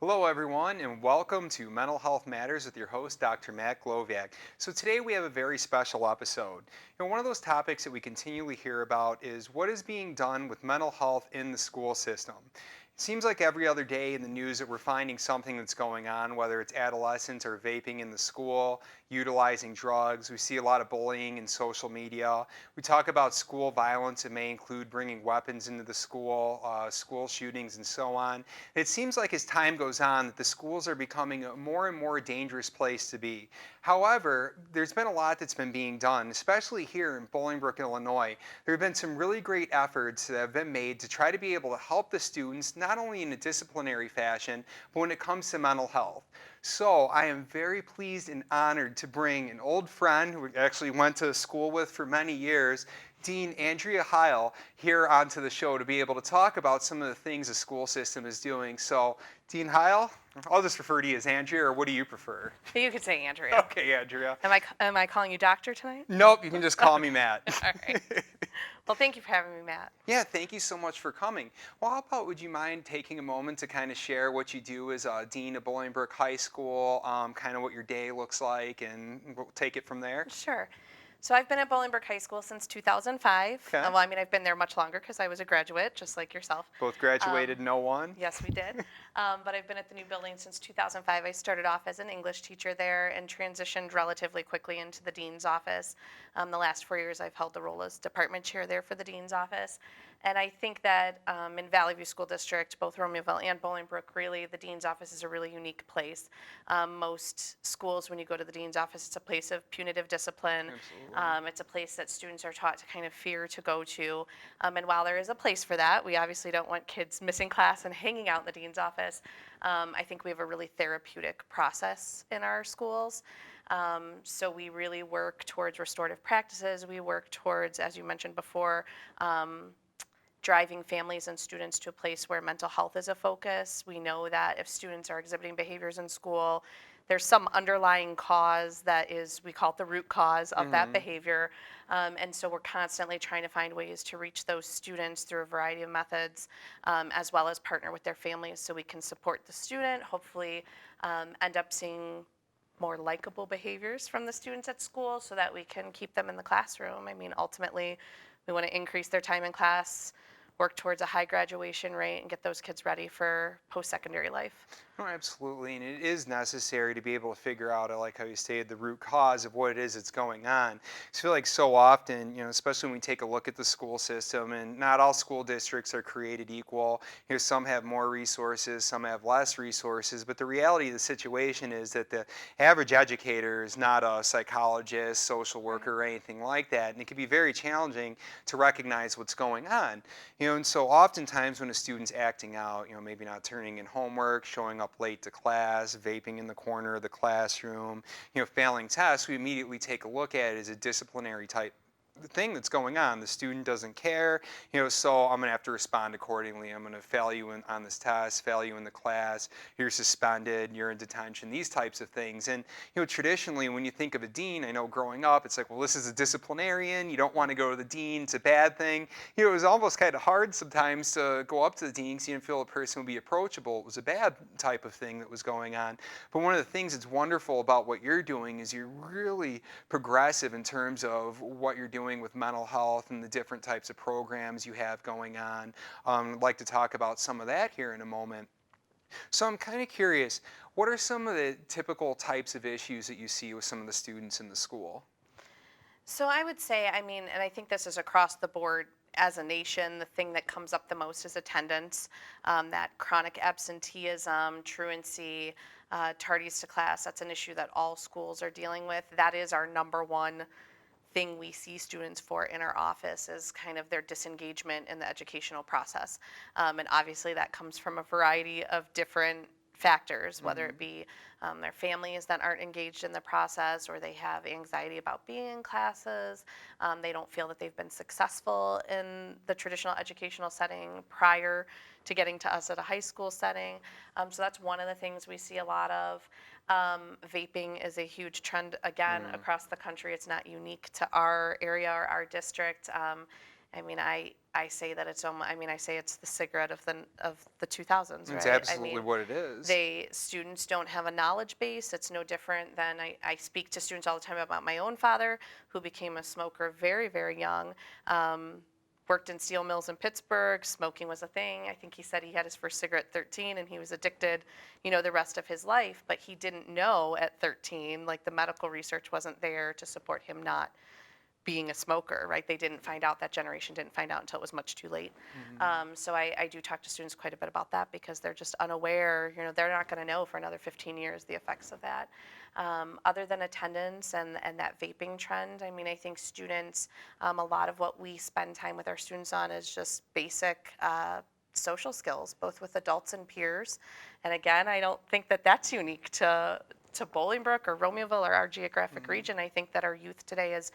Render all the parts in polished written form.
Hello, everyone, and welcome to Mental Health Matters with your host, Dr. Matt Gloviak. So, today we have a very special episode. One of those topics that we continually hear about is what is being done with mental health in the school system. It seems like every other day in the news that we're finding something that's going on, whether it's adolescents or vaping in the school, utilizing drugs. We see a lot of bullying in social media. We talk about school violence. It may include bringing weapons into the school, school shootings, and so on. It seems like as time goes on that the schools are becoming a more and more dangerous place to be. However, there's been a lot that's been being done, especially here in Bolingbrook, Illinois. There have been some really great efforts that have been made to try to be able to help the students, not only in a disciplinary fashion, but when it comes to mental health. So I am very pleased and honored to bring an old friend who we actually went to school with for many years, Dean Andrea Heil, here onto the show to be able to talk about some of the things the school system is doing. So, Dean Heil, I'll just refer to you as Andrea, or what do you prefer? You could say Andrea. Okay, Andrea. Am I calling you doctor tonight? Nope, you can just call me Matt. All right. Well, thank you for having me, Matt. Yeah, thank you so much for coming. Well, how about would you mind taking a moment to kind of share what you do as a dean of Bolingbrook High School, kind of what your day looks like, and we'll take it from there? Sure. So I've been at Bolingbrook High School since 2005. Okay. Well, I mean, I've been there much longer because I was a graduate, just like yourself. Both graduated in '01? Yes, we did. But I've been at the new building since 2005. I started off as an English teacher there and transitioned relatively quickly into the dean's office. The last 4 years, I've held the role as department chair there for the dean's office. And I think that in Valley View School District, both Romeoville and Bolingbrook, really, the dean's office is a really unique place. Most schools, when you go to the dean's office, it's a place of punitive discipline. Absolutely. It's a place that students are taught to kind of fear to go to. And while there is a place for that, we obviously don't want kids missing class and hanging out in the dean's office. I think we have a really therapeutic process in our schools. So we really work towards restorative practices. We work towards, as you mentioned before, driving families and students to a place where mental health is a focus. We know that if students are exhibiting behaviors in school, there's some underlying cause that is, we call it the root cause of that behavior. And so we're constantly trying to find ways to reach those students through a variety of methods, as well as partner with their families so we can support the student, hopefully end up seeing more likable behaviors from the students at school so that we can keep them in the classroom. I mean, ultimately, we want to increase their time in class, work towards a high graduation rate, and get those kids ready for post-secondary life. Oh, absolutely, and it is necessary to be able to figure out, I like how you stated, the root cause of what it is that's going on. I feel like so often, especially when we take a look at the school system, and not all school districts are created equal. Some have more resources, some have less resources, but the reality of the situation is that the average educator is not a psychologist, social worker, or anything like that, and it can be very challenging to recognize what's going on. And so oftentimes when a student's acting out, maybe not turning in homework, showing up late to class, vaping in the corner of the classroom, failing tests, we immediately take a look at it as a disciplinary type thing that's going on. The student doesn't care, so I'm going to have to respond accordingly. I'm going to fail you on this test, fail you in the class, you're suspended, you're in detention, these types of things. And, traditionally when you think of a dean, I know growing up, it's like, well, this is a disciplinarian, you don't want to go to the dean, it's a bad thing. It was almost kind of hard sometimes to go up to the dean because you didn't feel a person would be approachable. It was a bad type of thing that was going on. But one of the things that's wonderful about what you're doing is you're really progressive in terms of what you're doing with mental health and the different types of programs you have going on. I'd like to talk about some of that here in a moment. So I'm kind of curious, what are some of the typical types of issues that you see with some of the students in the school? So I would say, I mean, and I think this is across the board as a nation, the thing that comes up the most is attendance, that chronic absenteeism, truancy, tardies to class. That's an issue that all schools are dealing with. That is our number one thing we see students for in our office is kind of their disengagement in the educational process. And obviously that comes from a variety of different factors, whether it be their families that aren't engaged in the process, or they have anxiety about being in classes. They don't feel that they've been successful in the traditional educational setting prior to getting to us at a high school setting. So that's one of the things we see a lot of. Vaping is a huge trend, again, across the country. It's not unique to our area or our district. I mean, I say that it's almost, I mean, I say it's the cigarette of the 2000s, It's right? I absolutely mean, what it is. students don't have a knowledge base. It's no different than I speak to students all the time about my own father, who became a smoker very, very young. Worked in steel mills in Pittsburgh. Smoking was a thing. I think he said he had his first cigarette at 13 and he was addicted, the rest of his life. But he didn't know at 13, like the medical research wasn't there to support him not being a smoker, right? They didn't find out, that generation didn't find out until it was much too late. So I do talk to students quite a bit about that because they're just unaware, they're not going to know for another 15 years the effects of that. Other than attendance and that vaping trend, I mean, I think students, a lot of what we spend time with our students on is just basic social skills, both with adults and peers. And again, I don't think that that's unique to Bolingbrook or Romeoville or our geographic region. I think that our youth today is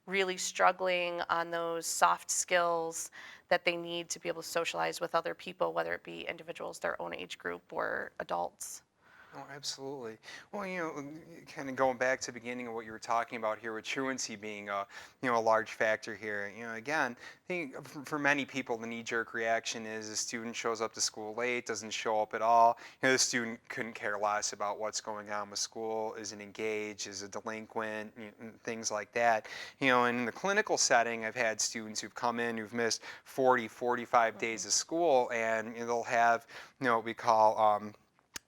really struggling on those soft skills that they need to be able to socialize with other people, whether it be individuals their own age group or adults. Oh, absolutely. Well, kind of going back to the beginning of what you were talking about here with truancy being a large factor here. Again, I think for many people, the knee-jerk reaction is a student shows up to school late, doesn't show up at all. The student couldn't care less about what's going on with school, isn't engaged, is a delinquent, and things like that. And in the clinical setting, I've had students who've come in who've missed 40, 45 days of school, and they'll have, what we call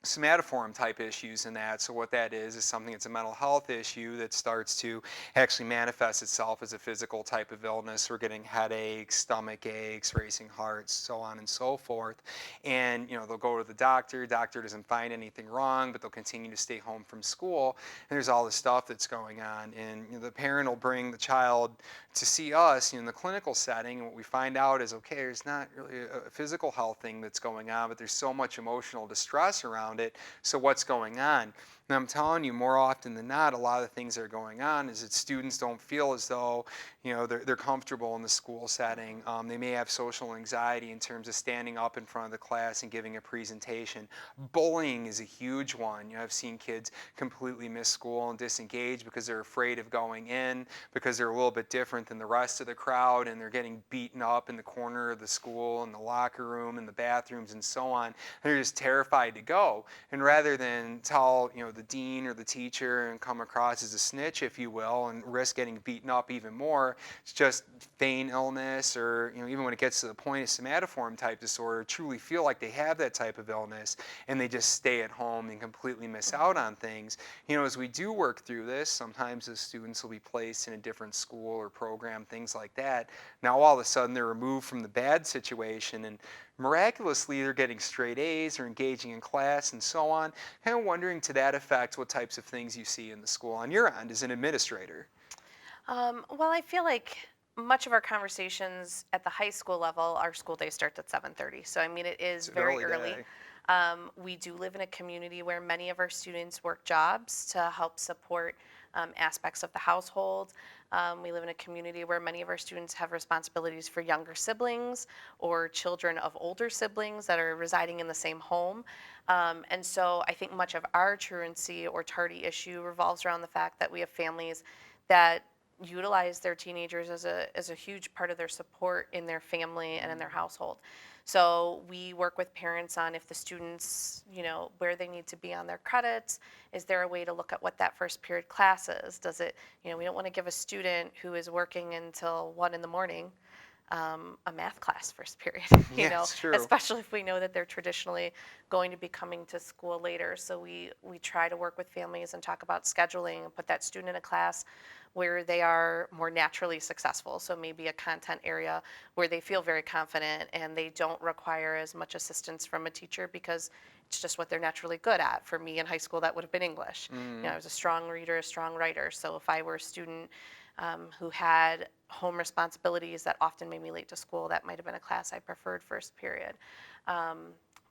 somatoform type issues in that. So what that is something that's a mental health issue that starts to actually manifest itself as a physical type of illness. We're getting headaches, stomach aches, racing hearts, so on and so forth. And they'll go to the doctor doesn't find anything wrong, but they'll continue to stay home from school, and there's all this stuff that's going on. And the parent will bring the child to see us in the clinical setting, and what we find out is, okay, there's not really a physical health thing that's going on, but there's so much emotional distress around it. So what's going on? And I'm telling you, more often than not, a lot of the things that are going on is that students don't feel as though they're comfortable in the school setting. They may have social anxiety in terms of standing up in front of the class and giving a presentation. Bullying is a huge one. I've seen kids completely miss school and disengage because they're afraid of going in, because they're a little bit different than the rest of the crowd, and they're getting beaten up in the corner of the school, in the locker room, in the bathrooms, and so on. They're just terrified to go. And rather than tell the dean or the teacher and come across as a snitch, if you will, and risk getting beaten up even more, it's just feign illness, or even when it gets to the point of somatoform type disorder, truly feel like they have that type of illness, and they just stay at home and completely miss out on things. As we do work through this, sometimes the students will be placed in a different school or program, things like that. Now all of a sudden they're removed from the bad situation, and miraculously they're getting straight A's or engaging in class and so on. Kind of wondering, to that effect, what types of things you see in the school on your end as an administrator. Well, I feel like much of our conversations at the high school level, our school day starts at 7:30. So I mean, it is It's an very early early. day. We do live in a community where many of our students work jobs to help support aspects of the household. We live in a community where many of our students have responsibilities for younger siblings or children of older siblings that are residing in the same home. And so I think much of our truancy or tardy issue revolves around the fact that we have families that utilize their teenagers as a huge part of their support in their family and in their household. So we work with parents on if the students, where they need to be on their credits. Is there a way to look at what that first period class is? Does it, we don't want to give a student who is working until 1 in the morning a math class first period, Yeah, it's true. especially if we know that they're traditionally going to be coming to school later. So we try to work with families and talk about scheduling and put that student in a class where they are more naturally successful. So maybe a content area where they feel very confident and they don't require as much assistance from a teacher because it's just what they're naturally good at. For me in high school, that would have been English. I was a strong reader, a strong writer. So if I were a student who had home responsibilities that often made me late to school, that might have been a class I preferred first period.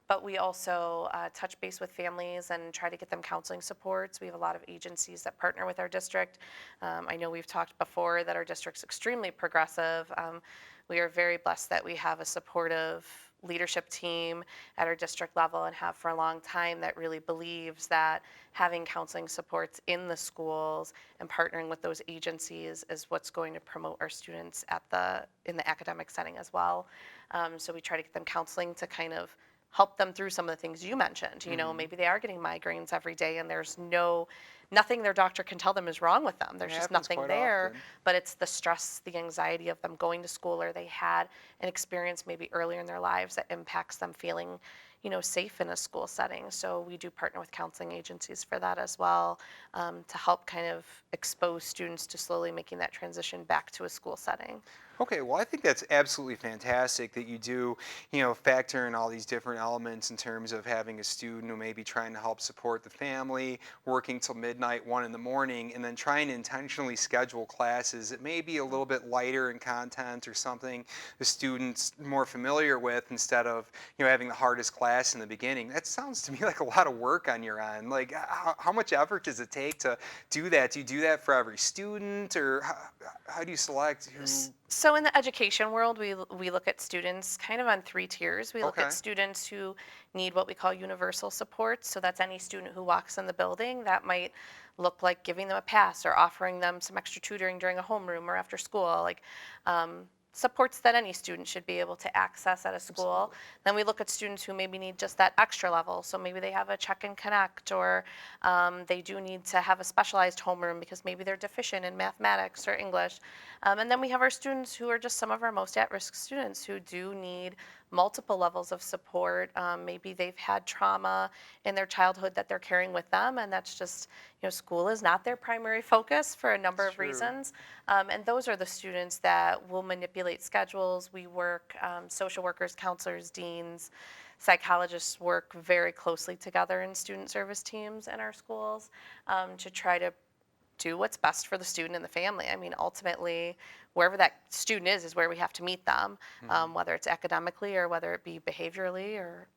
But we also touch base with families and try to get them counseling supports. We have a lot of agencies that partner with our district. I know we've talked before that our district's extremely progressive. We are very blessed that we have a supportive leadership team at our district level and have for a long time that really believes that having counseling supports in the schools and partnering with those agencies is what's going to promote our students in the academic setting as well. So we try to get them counseling to kind of help them through some of the things you mentioned. You know, maybe they are getting migraines every day and there's nothing their doctor can tell them is wrong with them. There's It just happens nothing quite there, often. but it's the stress, the anxiety of them going to school, or they had an experience maybe earlier in their lives that impacts them feeling, safe in a school setting. So we do partner with counseling agencies for that as well, to help kind of expose students to slowly making that transition back to a school setting. Okay, well, I think that's absolutely fantastic that you do, factor in all these different elements in terms of having a student who may be trying to help support the family, working till midnight, 1 in the morning, and then trying to intentionally schedule classes that may be a little bit lighter in content or something the student's more familiar with instead of, having the hardest class in the beginning. That sounds to me like a lot of work on your end. Like, how much effort does it take to do that? Do you do that for every student, or how do you select who? So in the education world, we look at students kind of on 3 tiers. We look Okay. at students who need what we call universal support. So that's any student who walks in the building. That might look like giving them a pass or offering them some extra tutoring during a homeroom or after school, like supports that any student should be able to access at a school. Absolutely. Then we look at students who maybe need just that extra level. So maybe they have a check and connect, or they do need to have a specialized homeroom because maybe they're deficient in mathematics or English. And then we have our students who are just some of our most at-risk students who do need multiple levels of support. Maybe they've had trauma in their childhood that they're carrying with them, and that's just, school is not their primary focus for a number It's of true. reasons. And those are the students that will manipulate schedules. We work, social workers, counselors, deans, psychologists work very closely together in student service teams in our schools, to try to do what's best for the student and the family. I mean, ultimately, wherever that student is where we have to meet them, Mhm. whether it's academically or whether it be behaviorally or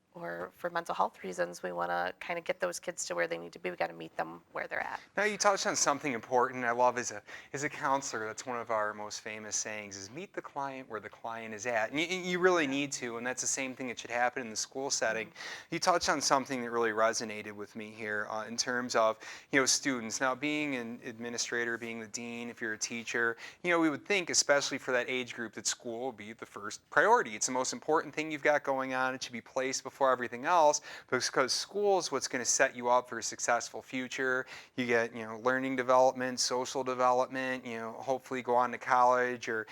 for mental health reasons. We want to kind of get those kids to where they need to be. We got to meet them where they're at. Now you touched on something important. I love as a counselor. That's one of our most famous sayings: is meet the client where the client is at. And you really need to, and that's the same thing that should happen in the school setting. You touched on something that really resonated with me here in terms of students. Now being an administrator, being the dean, if you're a teacher, we would think, especially for that age group, that school will be the first priority. It's the most important thing you've got going on. It should be placed before everything else because school is what's going to set you up for a successful future. You get, learning development, social development, hopefully go on to college or,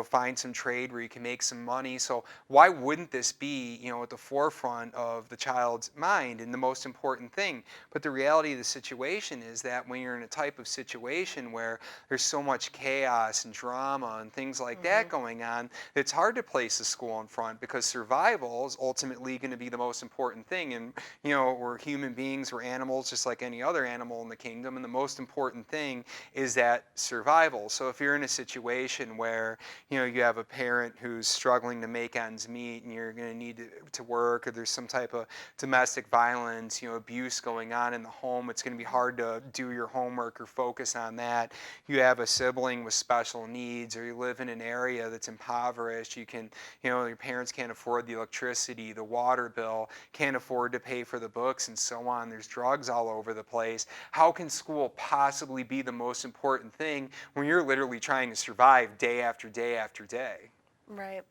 find some trade where you can make some money. So why wouldn't this be, at the forefront of the child's mind and the most important thing? But the reality of the situation is that when you're in a type of situation where there's so much chaos and drama and things like that going on, it's hard to place the school in front because survival is ultimately going to be the most important thing. And, we're human beings, we're animals just like any other animal in the kingdom. And the most important thing is that survival. So if you're in a situation where, you have a parent who's struggling to make ends meet and you're going to need to work, or there's some type of domestic violence, abuse going on in the home, it's going to be hard to do your homework or focus on that. You have a sibling with special needs, or you live in an area that's impoverished. You can, your parents can't afford the electricity, the water bill, can't afford to pay for the books, and so on. There's drugs all over the place. How can school possibly be the most important thing when you're literally trying to survive day after day after day? Right.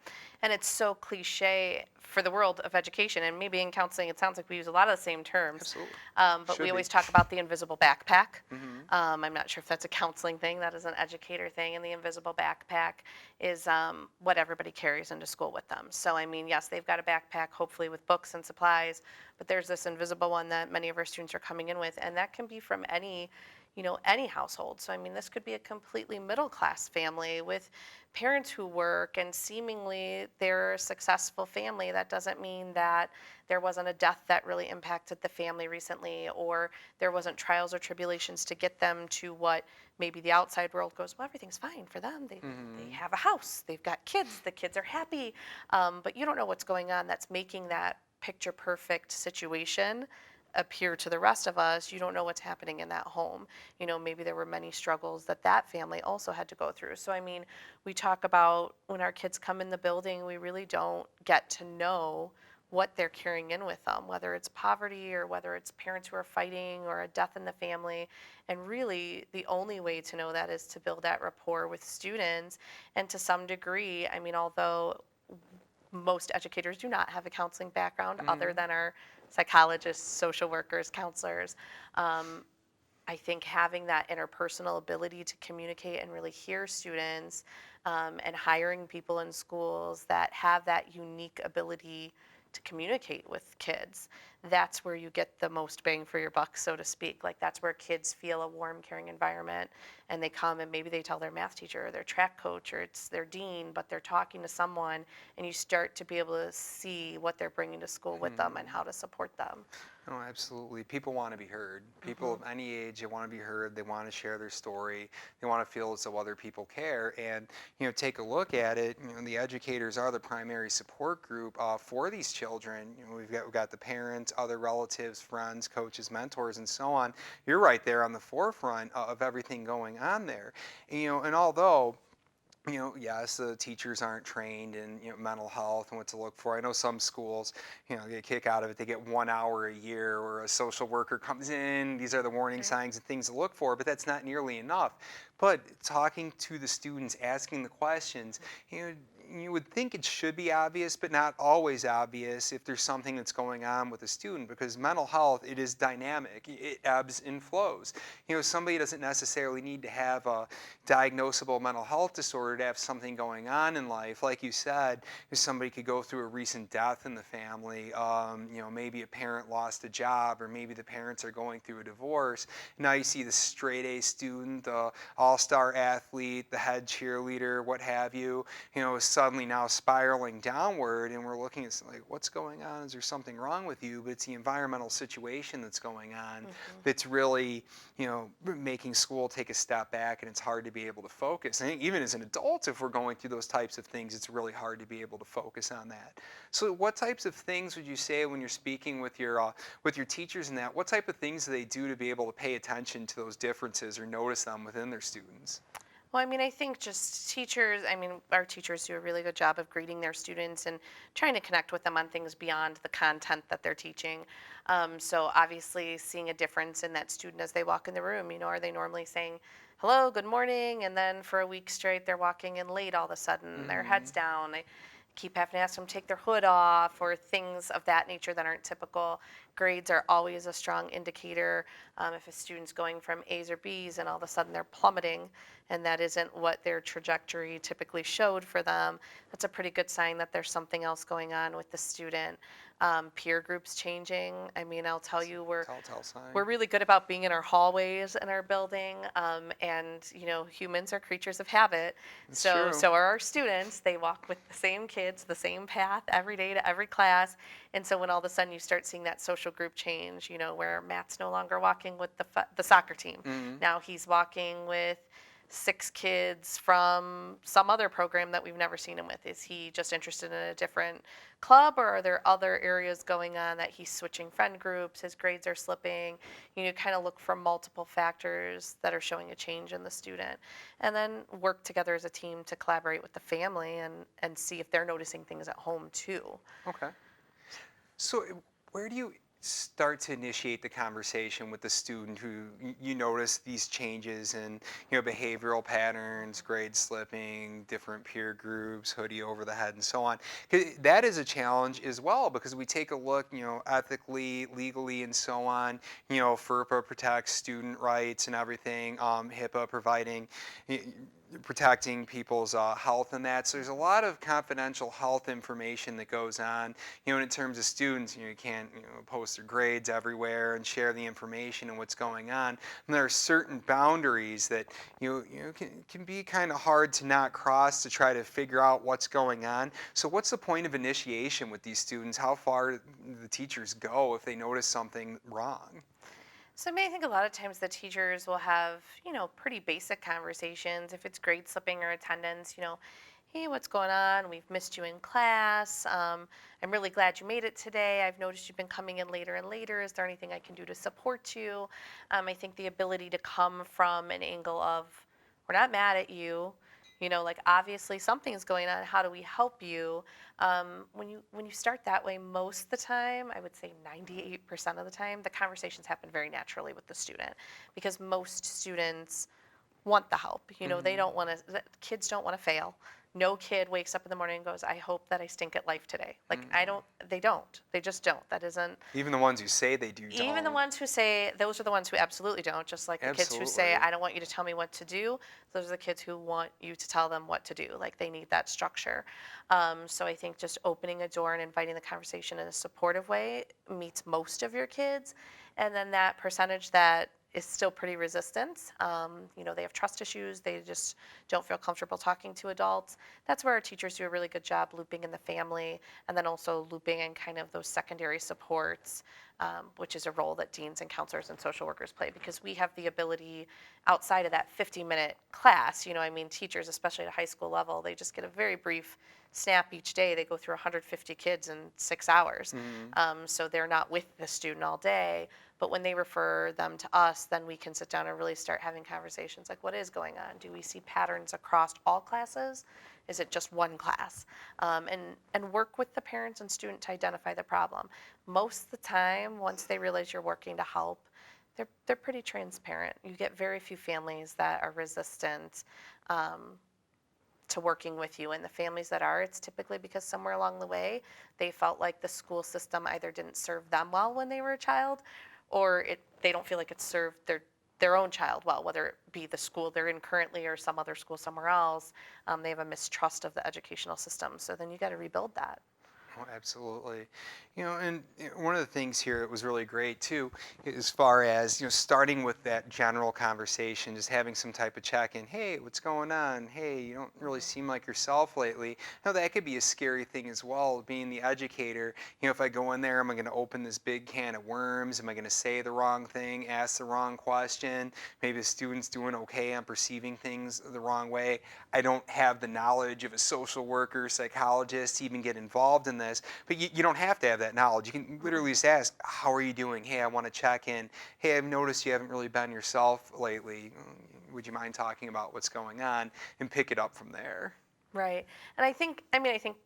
And it's so cliche for the world of education, and maybe in counseling, it sounds like we use a lot of the same terms. Absolutely. But we Should be. always talk about the invisible backpack. Hmm. I'm not sure if that's a counseling thing, that is an educator thing. And the invisible backpack is what everybody carries into school with them. So, I mean, yes, they've got a backpack, hopefully with books and supplies, but there's this invisible one that many of our students are coming in with, and that can be from any household. So, I mean, this could be a completely middle class family with parents who work and seemingly they're a successful family. That doesn't mean that there wasn't a death that really impacted the family recently, or there wasn't trials or tribulations to get them to what maybe the outside world goes, well, everything's fine for them. They Hmm. have a house, they've got kids, the kids are happy. But you don't know what's going on that's making that picture perfect situation appear to the rest of us, you don't know what's happening in that home. Maybe there were many struggles that that family also had to go through. So, I mean, we talk about when our kids come in the building, we really don't get to know what they're carrying in with them, whether it's poverty or whether it's parents who are fighting or a death in the family. And really, the only way to know that is to build that rapport with students. And to some degree, I mean, although most educators do not have a counseling background other Hmm. than our psychologists, social workers, counselors. Um, I think having that interpersonal ability to communicate and really hear students, and hiring people in schools that have that unique ability to communicate with kids, that's where you get the most bang for your buck, so to speak. Like, that's where kids feel a warm, caring environment, and they come and maybe they tell their math teacher or their track coach or it's their dean, but they're talking to someone, and you start to be able to see what they're bringing to school with them and how to support them. Oh, absolutely. People want to be heard. People Hmm. of any age, they want to be heard. They want to share their story. They want to feel as though other people care. And, take a look at it. The educators are the primary support group for these children. We've got the parents, other relatives, friends, coaches, mentors, and so on. You're right there on the forefront of everything going on there. And although yes, the teachers aren't trained in mental health and what to look for. I know some schools, get a kick out of it. They get 1 hour a year where a social worker comes in. These are the warning Right. signs and things to look for, but that's not nearly enough. But talking to the students, asking the questions, you would think it should be obvious, but not always obvious if there's something that's going on with a student, because mental health, it is dynamic. It ebbs and flows. Somebody doesn't necessarily need to have a diagnosable mental health disorder to have something going on in life. Like you said, if somebody could go through a recent death in the family, maybe a parent lost a job, or maybe the parents are going through a divorce. Now you see the straight A student, the all-star athlete, the head cheerleader, what have you, is suddenly now spiraling downward, and we're looking at like, what's going on? Is there something wrong with you? But it's the environmental situation that's going on Hmm. that's really, making school take a step back, and it's hard to be able to focus. I think even as an adult, if we're going through those types of things, it's really hard to be able to focus on that. So, what types of things would you say when you're speaking with your teachers and that? What type of things do they do to be able to pay attention to those differences or notice them within their students? Well, I mean, I think just teachers, I mean, our teachers do a really good job of greeting their students and trying to connect with them on things beyond the content that they're teaching. So, obviously, seeing a difference in that student as they walk in the room, are they normally saying, hello, good morning, and then for a week straight, they're walking in late all of a sudden, their head's Hmm. down. They keep having to ask them to take their hood off or things of that nature that aren't typical. Grades are always a strong indicator. If a student's going from A's or B's and all of a sudden they're plummeting, and that isn't what their trajectory typically showed for them, that's a pretty good sign that there's something else going on with the student. Peer groups changing. I mean, I'll tell you, Telltale we're sign. really good about being in our hallways in our building, and humans are creatures of habit. It's So true. so are our students. They walk with the same kids, the same path every day to every class. And so when all of a sudden you start seeing that social group change, where Matt's no longer walking with the soccer team, Hmm. now he's walking with 6 kids from some other program that we've never seen him with. Is he just interested in a different club, or are there other areas going on that he's switching friend groups, his grades are slipping? Kind of look for multiple factors that are showing a change in the student, and then work together as a team to collaborate with the family and see if they're noticing things at home too. Okay. So, where do you start to initiate the conversation with the student who you notice these changes in, behavioral patterns, grade slipping, different peer groups, hoodie over the head, and so on? 'Cause that is a challenge as well, because we take a look, ethically, legally, and so on. FERPA protects student rights and everything. HIPAA providing protecting people's health and that. So there's a lot of confidential health information that goes on. And in terms of students, you can't post their grades everywhere and share the information and what's going on. And there are certain boundaries that can be kind of hard to not cross to try to figure out what's going on. So what's the point of initiation with these students? How far do the teachers go if they notice something wrong? So I mean, I think a lot of times the teachers will have, pretty basic conversations. If it's grade slipping or attendance, hey, what's going on? We've missed you in class. I'm really glad you made it today. I've noticed you've been coming in later and later. Is there anything I can do to support you? I think the ability to come from an angle of, we're not mad at you. Like obviously something's going on. How do we help you? When you start that way, most of the time, I would say 98% of the time, the conversations happen very naturally with the student, because most students want the help. They Hmm. don't want to, kids don't want to fail. No kid wakes up in the morning and goes, I hope that I stink at life today. Like, I Hmm. don't, they don't. They just don't. That isn't, Even the ones who say they do even the don't. ones who say, those are the ones who absolutely don't. Just like the kids who say, Absolutely. I don't want you to tell me what to do. Those are the kids who want you to tell them what to do. Like, they need that structure. So I think just opening a door and inviting the conversation in a supportive way meets most of your kids. And then that percentage that is still pretty resistant. They have trust issues. They just don't feel comfortable talking to adults. That's where our teachers do a really good job looping in the family, and then also looping in kind of those secondary supports, which is a role that deans and counselors and social workers play, because we have the ability outside of that 50-minute class. Teachers, especially at a high school level, they just get a very brief snap each day. They go through 150 kids in 6 hours. Hmm. So they're not with the student all day. But when they refer them to us, then we can sit down and really start having conversations like, what is going on? Do we see patterns across all classes? Is it just one class? And work with the parents and student to identify the problem. Most of the time, once they realize you're working to help, they're pretty transparent. You get very few families that are resistant to working with you. And the families that are, it's typically because somewhere along the way, they felt like the school system either didn't serve them well when they were a child, or they don't feel like it served their own child well, whether it be the school they're in currently or some other school somewhere else. They have a mistrust of the educational system. So then you got to rebuild that. Oh, absolutely. And one of the things here that was really great too, as far as, starting with that general conversation, just having some type of check-in. Hey, what's going on? Hey, you don't really seem like yourself lately. That could be a scary thing as well, being the educator. If I go in there, am I going to open this big can of worms? Am I going to say the wrong thing, ask the wrong question? Maybe the student's doing okay, I'm perceiving things the wrong way. I don't have the knowledge of a social worker, psychologist to even get involved in this, but you don't have to have that knowledge. You can literally just ask, how are you doing? Hey, I want to check in. Hey, I've noticed you haven't really been yourself lately. Would you mind talking about what's going on? And pick it up from there. Right. And I think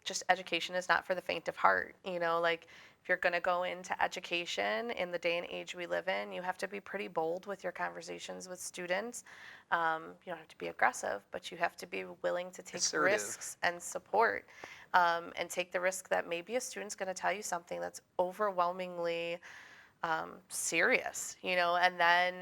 just education is not for the faint of heart. Like if you're going to go into education in the day and age we live in, you have to be pretty bold with your conversations with students. You don't have to be aggressive, but you have to be willing to take Assertive. risks and support, and take the risk that maybe a student's going to tell you something that's overwhelmingly serious, and then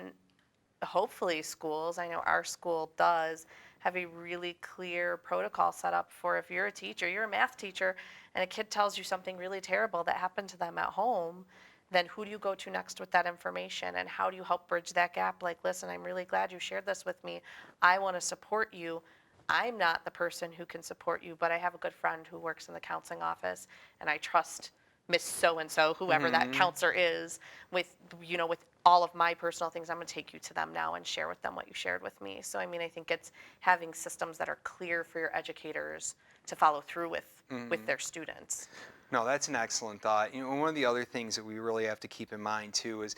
hopefully schools, I know our school does, have a really clear protocol set up for, if you're a teacher, you're a math teacher, and a kid tells you something really terrible that happened to them at home, then who do you go to next with that information, and how do you help bridge that gap? Like, listen, I'm really glad you shared this with me. I want to support you. I'm not the person who can support you, but I have a good friend who works in the counseling office, and I trust Miss So and So, whoever that Hmm. counselor is, with all of my personal things. I'm going to take you to them now and share with them what you shared with me. So I think it's having systems that are clear for your educators to follow through with Hmm. their students. No, that's an excellent thought. One of the other things that we really have to keep in mind too is,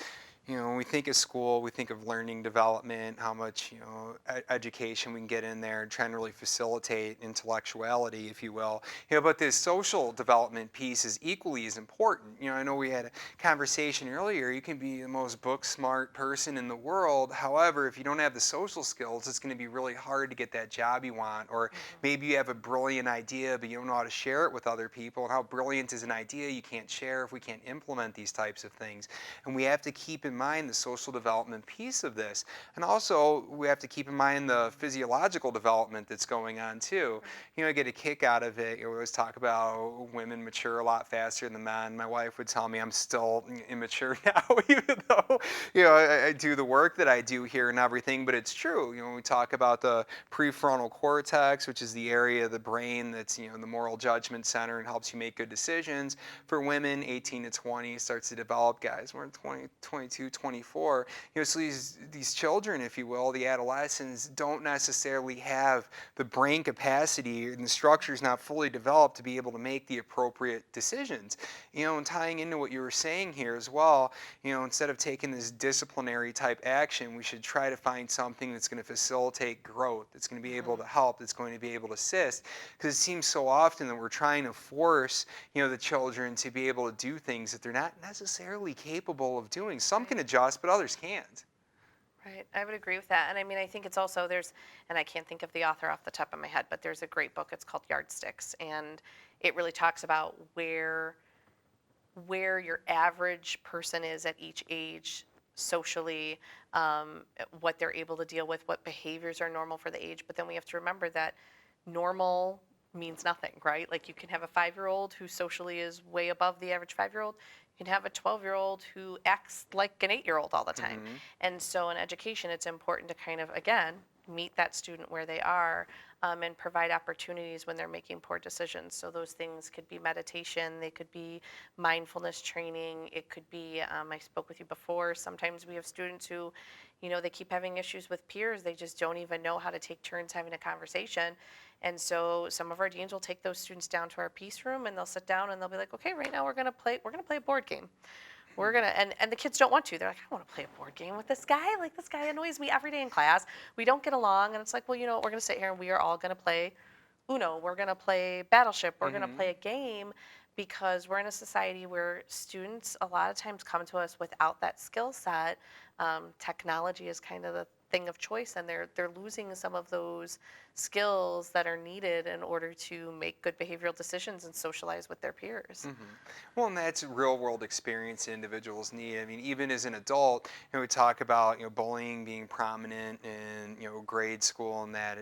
when we think of school, we think of learning development, how much, education we can get in there, and trying to really facilitate intellectuality, if you will. But this social development piece is equally as important. I know we had a conversation earlier. You can be the most book smart person in the world. However, if you don't have the social skills, it's going to be really hard to get that job you want. Or maybe you have a brilliant idea, but you don't know how to share it with other people. And how brilliant is an idea you can't share if we can't implement these types of things. And we have to keep in mind the social development piece of this. And also, we have to keep in mind the physiological development that's going on too. I get a kick out of it. We always talk about women mature a lot faster than men. My wife would tell me I'm still immature now, even though, I do the work that I do here and everything, but it's true. When we talk about the prefrontal cortex, which is the area of the brain that's, the moral judgment center and helps you make good decisions. For women, 18 to 20 starts to develop. Guys, we're 20, 22, 22, 24. So these children, if you will, the adolescents, don't necessarily have the brain capacity and the structure is not fully developed to be able to make the appropriate decisions. And tying into what you were saying here as well, instead of taking this disciplinary type action, we should try to find something that's going to facilitate growth, that's going to be able to help, that's going to be able to assist. Because it seems so often that we're trying to force, the children to be able to do things that they're not necessarily capable of doing. Some can Right. adjust, but others can't. Right. I would agree with that. And I mean, I think it's also and I can't think of the author off the top of my head, but there's a great book. It's called Yardsticks, and it really talks about where your average person is at each age socially, what they're able to deal with, what behaviors are normal for the age. But then we have to remember that normal means nothing, right? Like you can have a 5-year-old who socially is way above the average 5-year-old. You can have a 12-year-old who acts like an 8-year-old all the time. Hmm. And so in education, it's important to kind of, again, meet that student where they are, and provide opportunities when they're making poor decisions. So those things could be meditation, they could be mindfulness training, it could be, I spoke with you before, sometimes we have students who, they keep having issues with peers, they just don't even know how to take turns having a conversation. And so some of our deans will take those students down to our peace room and they'll sit down and they'll be like, okay, right now we're gonna play a board game. We're gonna and the kids don't want to. They're like, I don't want to play a board game with this guy. Like this guy annoys me every day in class. We don't get along, and it's like, well, we're gonna sit here and we are all gonna play Uno. We're gonna play Battleship. We're gonna play Hmm. a game because we're in a society where students a lot of times come to us without that skill set. Technology is kind of the thing of choice, and they're losing some of those skills that are needed in order to make good behavioral decisions and socialize with their peers. Hmm. Well, and that's real world experience individuals need. I mean, even as an adult, we talk about bullying being prominent in grade school and that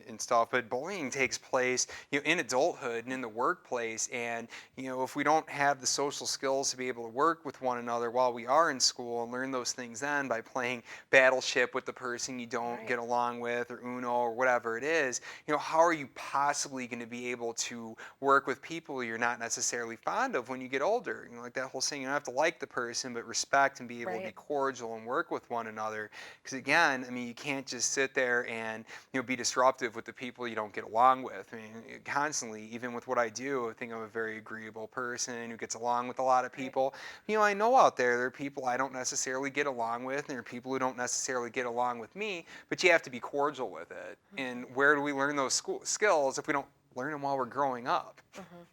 and stuff. But bullying takes place in adulthood and in the workplace. And if we don't have the social skills to be able to work with one another while we are in school and learn those things then by playing Battleship with the person you don't Right. get along with or Uno or whatever it is, how are you possibly going to be able to work with people you're not necessarily fond of when you get older? Like that whole saying, you don't have to like the person, but respect and be able to be Right. cordial and work with one another. Because again, I mean, you can't just sit there and be disruptive with the people you don't get along with. I mean, constantly, even with what I do, I think I'm a very agreeable person who gets along with a lot of Right. people. I know out there are people I don't necessarily get along with, and there are people who don't necessarily get along with me, but you have to be cordial with it. And where do we learn those skills if we don't learn them while we're growing up? Hmm.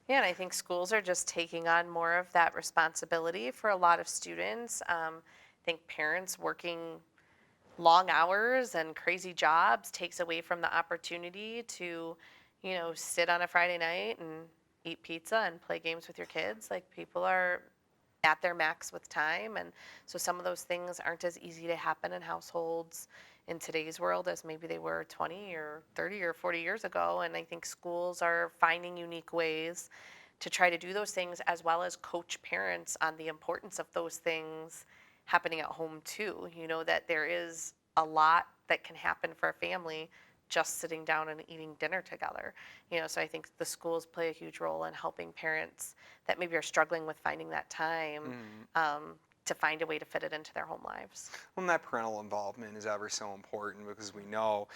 Yeah, and I think schools are just taking on more of that responsibility for a lot of students. I think parents working long hours and crazy jobs takes away from the opportunity to, sit on a Friday night and eat pizza and play games with your kids. Like people are at their max with time, and so some of those things aren't as easy to happen in households in today's world as maybe they were 20 or 30 or 40 years ago. And I think schools are finding unique ways to try to do those things as well as coach parents on the importance of those things happening at home too. That there is a lot that can happen for a family just sitting down and eating dinner together. So I think the schools play a huge role in helping parents that maybe are struggling with finding that time, Mm. to find a way to fit it into their home lives. Well, and that parental involvement is ever so important because we know,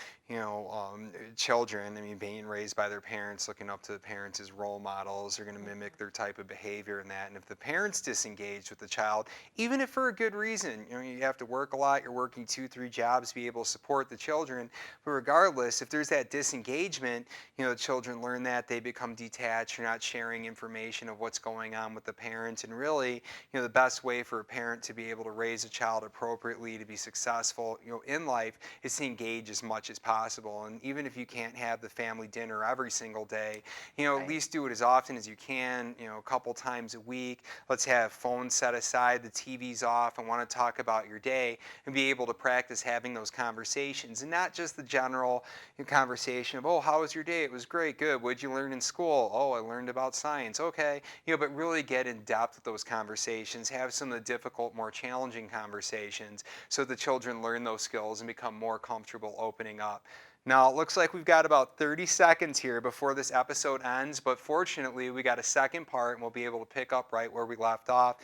children, I mean, being raised by their parents, looking up to the parents as role models, are going to mimic their type of behavior and that. And if the parents disengage with the child, even if for a good reason, you have to work a lot, you're working 2, 3 jobs to be able to support the children. But regardless, if there's that disengagement, the children learn that they become detached, you're not sharing information of what's going on with the parents. And really, the best way for a parent to be able to raise a child appropriately, to be successful, in life, is to engage as much as possible. And even if you can't have the family dinner every single day, at Right. least do it as often as you can, a couple times a week. Let's have phones set aside, the TV's off, and want to talk about your day and be able to practice having those conversations and not just the general conversation of, oh, how was your day? It was great, good. What'd you learn in school? Oh, I learned about science. Okay. But really get in depth with those conversations, have some of the difficult, more challenging conversations so the children learn those skills and become more comfortable opening up. Now, it looks like we've got about 30 seconds here before this episode ends, but fortunately, we got a second part and we'll be able to pick up right where we left off.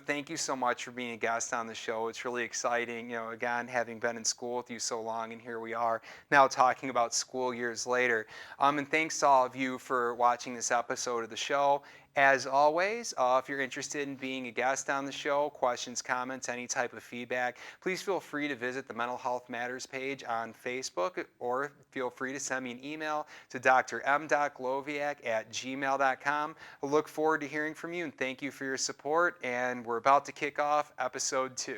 Thank you so much for being a guest on the show. It's really exciting, again, having been in school with you so long, and here we are now talking about school years later. And thanks to all of you for watching this episode of the show. As always, if you're interested in being a guest on the show, questions, comments, any type of feedback, please feel free to visit the Mental Health Matters page on Facebook, or feel free to send me an email to drm.gloviak@gmail.com. I look forward to hearing from you, and thank you for your support. And we're about to kick off episode 2.